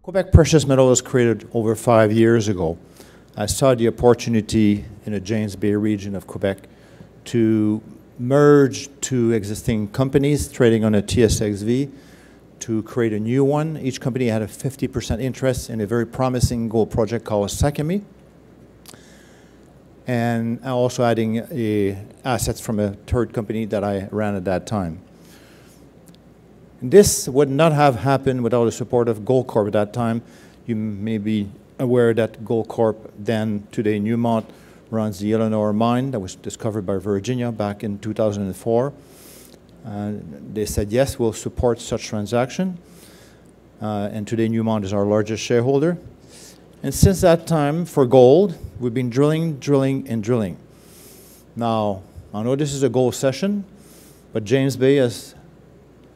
Quebec Precious Metal was created over 5 years ago. I saw the opportunity in the James Bay region of Quebec to merge two existing companies trading on a TSXV to create a new one. Each company had a 50% interest in a very promising gold project called Champigny, and also adding assets from a third company that I ran at that time. This would not have happened without the support of Goldcorp at that time. You may be aware that Goldcorp, then today Newmont, runs the Eleanor mine that was discovered by Virginia back in 2004. They said, yes, we'll support such transaction. And today Newmont is our largest shareholder. And since that time, for gold, we've been drilling, and drilling. Now, I know this is a gold session, but James Bay, as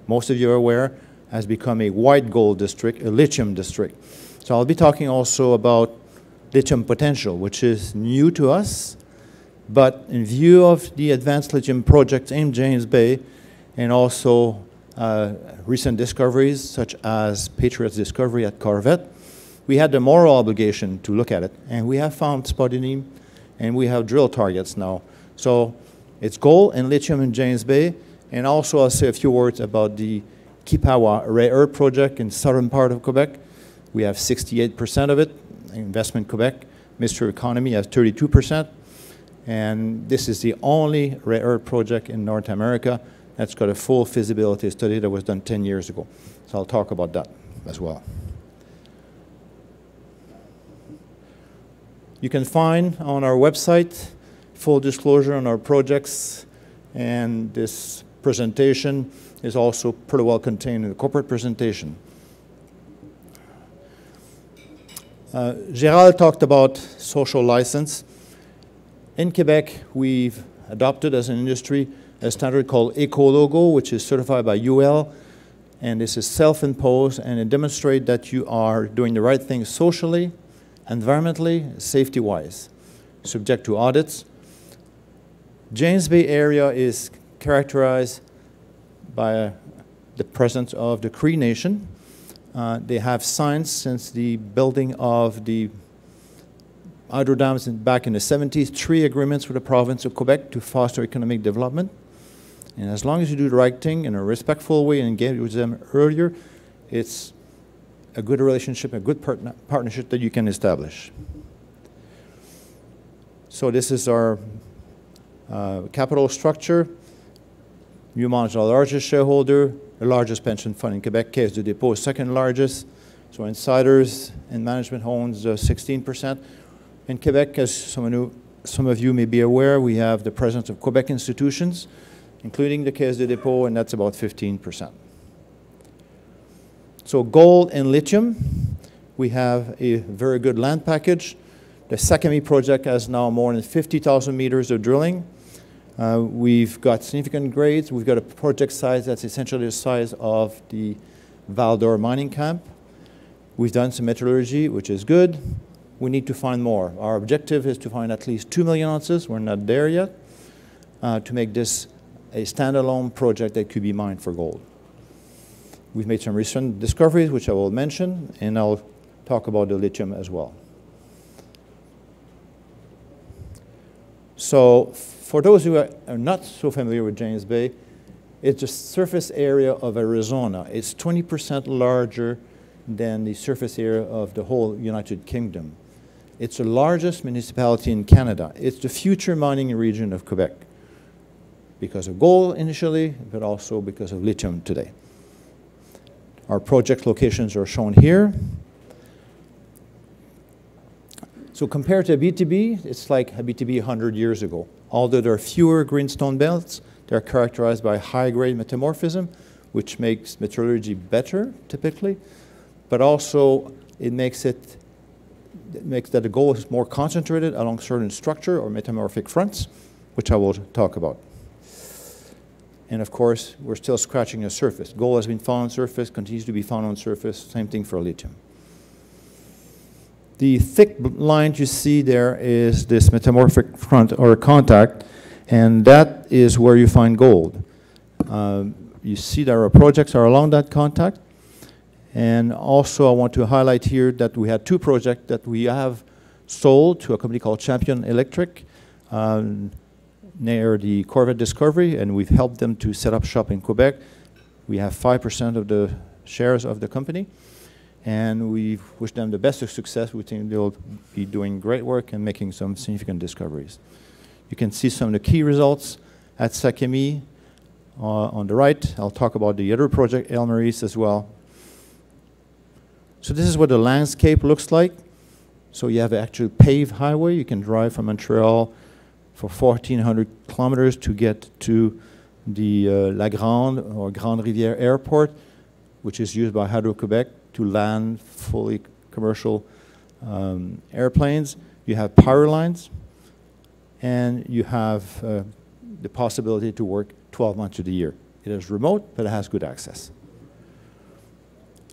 most of you are aware, has become a white gold district, a lithium district. So I'll be talking also about lithium potential, which is new to us, but in view of the advanced lithium projects in James Bay and also recent discoveries such as Patriot's discovery at Corvette, we had the moral obligation to look at it. And we have found spodumene and we have drill targets now. So it's gold and lithium in James Bay. And also I'll say a few words about the Kipawa rare earth project in southern part of Quebec. We have 68% of it. Investment Quebec, Mr. Economy has 32%. And this is the only rare earth project in North America that's got a full feasibility study that was done 10 years ago. So I'll talk about that as well. You can find on our website full disclosure on our projects, and this presentation is also pretty well contained in the corporate presentation. Gérald talked about social license. In Quebec, we've adopted as an industry a standard called Eco-Logo, which is certified by UL, and this is self-imposed, and it demonstrates that you are doing the right thing socially, environmentally, safety-wise, subject to audits. James Bay area is characterized by the presence of the Cree Nation. They have signed since the building of the hydro dams back in the 70s, 3 agreements with the province of Quebec to foster economic development. And as long as you do the right thing in a respectful way and engage with them earlier, it's a good relationship, a good partnership that you can establish. So this is our capital structure. Newmont is our largest shareholder, the largest pension fund in Quebec. Caisse de Dépôt is second largest. So insiders and management owns 16%. In Quebec, as some of you may be aware, we have the presence of Quebec institutions, including the Caisse de Dépôt, and that's about 15%. So gold and lithium, we have a very good land package. The Champigny project has now more than 50,000 meters of drilling. We've got significant grades. We've got a project size that's essentially the size of the Val-d'Or mining camp. We've done some metallurgy, which is good. We need to find more. Our objective is to find at least 2 million ounces. We're not there yet, to make this a standalone project that could be mined for gold. We've made some recent discoveries, which I will mention, and I'll talk about the lithium as well. So for those who are not so familiar with James Bay, it's the surface area of Arizona. It's 20% larger than the surface area of the whole United Kingdom. It's the largest municipality in Canada. It's the future mining region of Quebec because of gold initially, but also because of lithium today. Our project locations are shown here. So compared to BTB, it's like BTB 100 years ago. Although there are fewer greenstone belts, they're characterized by high-grade metamorphism, which makes metallurgy better, typically, but also it makes that the gold is more concentrated along certain structure or metamorphic fronts, which I will talk about. And of course, we're still scratching the surface. Gold has been found on surface, continues to be found on surface, same thing for lithium. The thick line you see there is this metamorphic front or contact, and that is where you find gold. You see that our projects are along that contact, And also I want to highlight here that we had 2 projects that we have sold to a company called Champigny Electric near the Corvette Discovery, and we've helped them to set up shop in Quebec. We have 5% of the shares of the company, and we wish them the best of success. We think they'll be doing great work and making some significant discoveries. You can see some of the key results at Champigny on the right. I'll talk about the other project, Elmer East, as well. So this is what the landscape looks like. So you have an actual paved highway. You can drive from Montreal for 1,400 kilometers to get to the La Grande or Grande Rivière Airport, which is used by Hydro-Quebec to land fully commercial airplanes. You have power lines, and you have the possibility to work 12 months of the year. It is remote, but it has good access.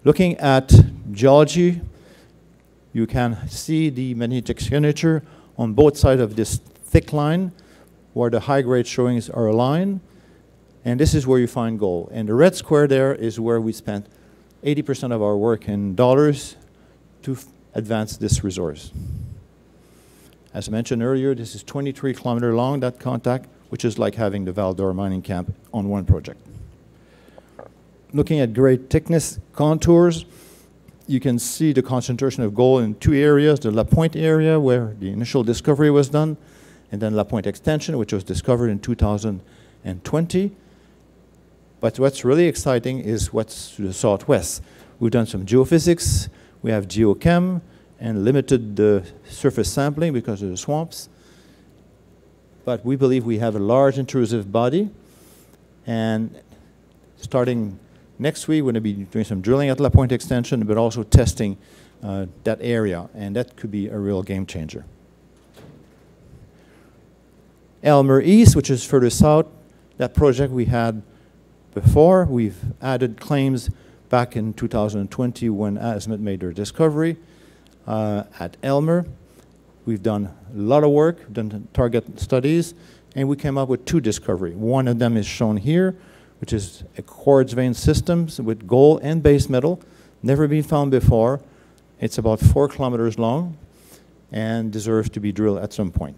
Looking at geology, you can see the magnetic signature on both sides of this thick line where the high-grade showings are aligned, and this is where you find gold. And the red square there is where we spent 80% of our work in dollars to advance this resource. As I mentioned earlier, this is 23 kilometers long, that contact, which is like having the Val-d'Or mining camp on one project. Looking at grade thickness contours, you can see the concentration of gold in 2 areas, the La Pointe area where the initial discovery was done, and then La Pointe extension, which was discovered in 2020. But what's really exciting is what's to the southwest. We've done some geophysics, we have geochem, and limited the surface sampling because of the swamps. But we believe we have a large intrusive body, and starting next week, we're going to be doing some drilling at La Pointe extension, but also testing that area, and that could be a real game changer. Elmer East, which is further south, that project we had before. We've added claims back in 2020 when Azimuth made their discovery at Elmer. We've done a lot of work, done target studies, and we came up with 2 discoveries. One of them is shown here, which is a quartz vein system with gold and base metal, never been found before. It's about 4 kilometers long and deserves to be drilled at some point.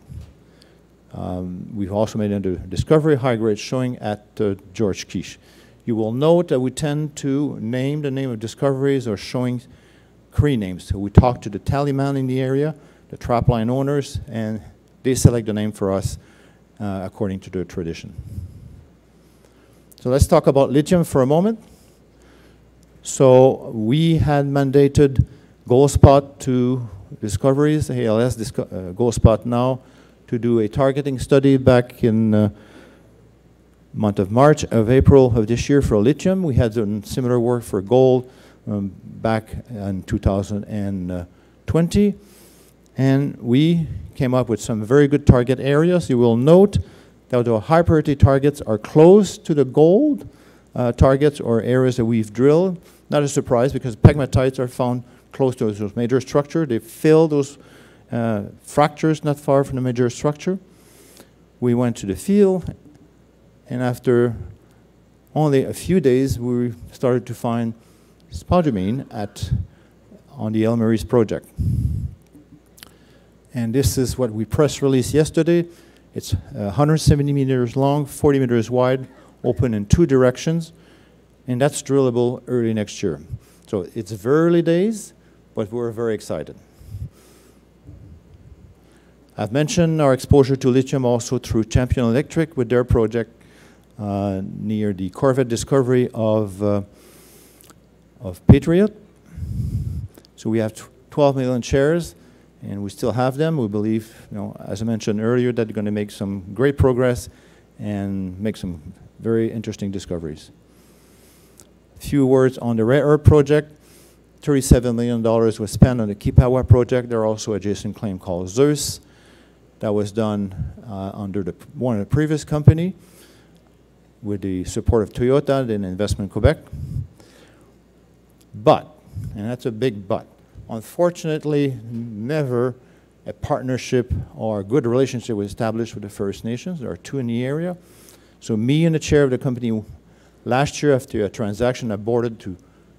We've also made another discovery, high-grade showing at George Quiche. You will note that we tend to name the name of discoveries or showing Cree names. So we talk to the tallyman in the area, the trapline owners, and they select the name for us according to their tradition. So let's talk about lithium for a moment. So we had mandated Goldspot to Discoveries, ALS Goldspot now, to do a targeting study back in month of March, of April of this year for lithium. We had done similar work for gold back in 2020. And we came up with some very good target areas. You will note that the high priority targets are close to the gold targets or areas that we've drilled. Not a surprise because pegmatites are found close to those major structures. They fill those fractures not far from the major structure. We went to the field, and after only a few days, we started to find spodumene on the Elmer East project. And this is what we press released yesterday. It's 170 meters long, 40 meters wide, open in 2 directions, and that's drillable early next year. So it's very early days, but we're very excited. I've mentioned our exposure to lithium also through Champigny Electric with their project near the Corvette discovery of Patriot. So we have 12 million shares, and we still have them. We believe, as I mentioned earlier, that they're going to make some great progress and make some very interesting discoveries. A few words on the rare earth project. $37 million was spent on the Kipawa project. There are also adjacent claim called Zeus. That was done under one of the previous company with the support of Toyota and Investment Quebec. But, and that's a big but, unfortunately, never a partnership or a good relationship was established with the First Nations. There are 2 in the area. So me and the chair of the company last year after a transaction I boarded to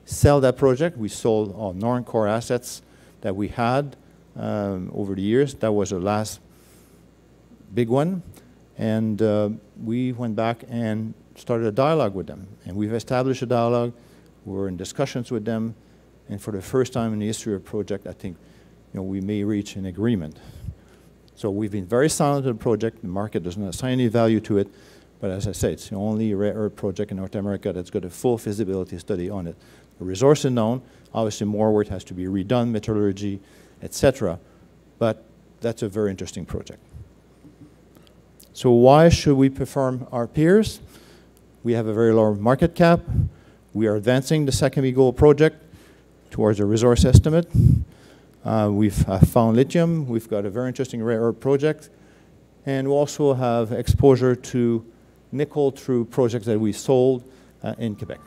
sell that project. We sold all non-core assets that we had over the years. That was the last big one. And we went back and started a dialogue with them. And we've established a dialogue. We're in discussions with them. And for the first time in the history of the project, I think we may reach an agreement. So we've been very silent on the project. The market does not assign any value to it. But as I say, it's the only rare earth project in North America that's got a full feasibility study on it. The resource is known. Obviously, more work has to be redone, metallurgy, etc. But that's a very interesting project. So why should we perform our peers? We have a very low market cap. We are advancing the Champigny Gold project towards a resource estimate. We've found lithium. We've got a very interesting rare earth project. And we also have exposure to nickel through projects that we sold in Quebec.